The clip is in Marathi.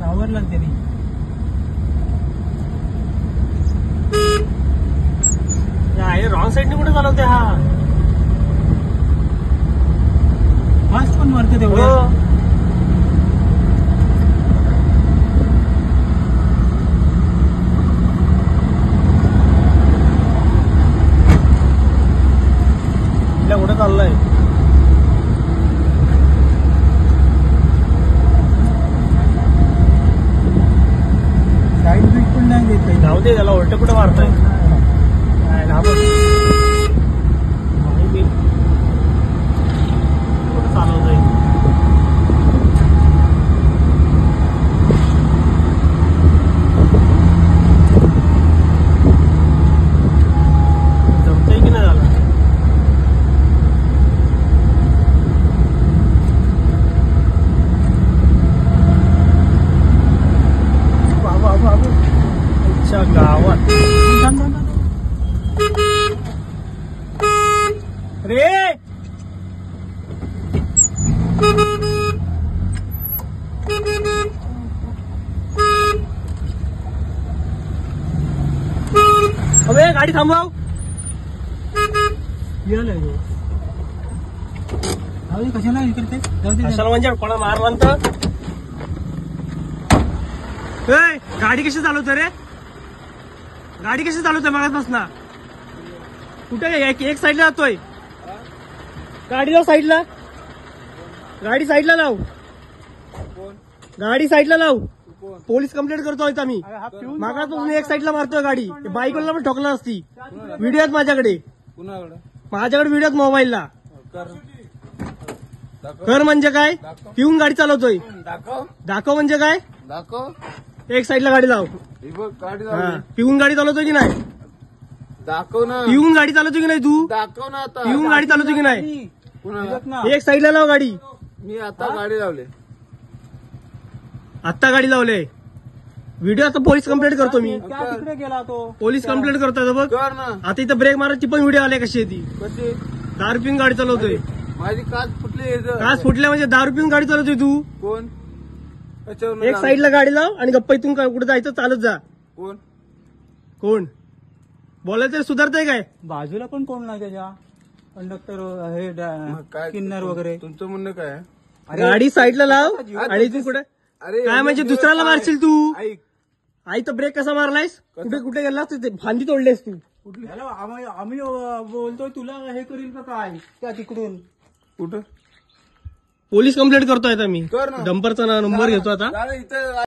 आवरला त्यांनी. रॉंग साईडने कुठे चालवते हा? फास्ट पण मारते तेवढं. कुठे चाललाय? साईड बीट पण नाही देत. जाऊ दे, त्याला उलट कुठे मारताय? चालवतोय जमतंय की नाही झालं? अच्छा गावात रे अबे गाडी थांबव. कशाला हे करते? कशाला म्हणजे कोणा मारला तर? गाडी कशी चालवतोय रे? गाडी कशी चालवतोय मागासपासून? कुठे एक साईडला जातोय? गाडी लाव साईडला. गाडी साईडला लाव. गाडी साईडला लाव. पोलीस कंप्लेंट करतोय आम्ही. मागासपासून एक साईडला मारतोय गाडी. बाईकला पण ठोकला असती. व्हिडिओ आहेत माझ्याकडे. माझ्याकडे व्हिडिओ आहेत मोबाईलला. कर म्हणजे काय? पिऊन गाडी चालवतोय. दाखव म्हणजे काय? एक साईडला गाडी लाव. पिऊन गाडी चालवतोय की नाही? दाखव ना. पिऊन गाडी चालवतोय की नाही तू? दाखव ना आता. पिऊन गाडी चालवतोय की नाही? एक साईडला लाव गाडी. मी आता गाडी लावले. आत्ता गाडी लावले. व्हिडिओ आता पोलीस कंप्लेंट करतो मी. तिकडे गेला तो. पोलीस कंप्लेंट करतोय बघ. कर ना. आता इथं ब्रेक मारायची पण व्हिडिओ आले. कशी आहे ती? कशी? दारू पिऊन गाडी चालवतोय. माझी काच फुटली. काच फुटल्या म्हणजे दारू पिऊन गाडी चालवतोय तू? कोण? एक साईडला गाडी लाव आणि गप्पा इथून कुठे जायचं चालत जा. कोण? कोण बोलायचं तरी सुधारतंय काय? बाजूला पण कोण नाही त्याच्या. कंडक्टर हे काय किन्नर वगैरे. तुमचं म्हणणं काय? गाडी साईडला लाव आणि इथून कुठे अरे काय म्हणजे दुसऱ्याला मारशील तू? ऐक. आई तर ब्रेक कसा मारलायस? कुठे कुठे गेलास? फांदी तोडलेस तू. आम्ही बोलतोय तुला हे करील का काय त्या तिकडून? कुठं? पोलीस कंप्लेंट करतोय आता मी. कर ना. डंपरचा नंबर घेतो आता. इथं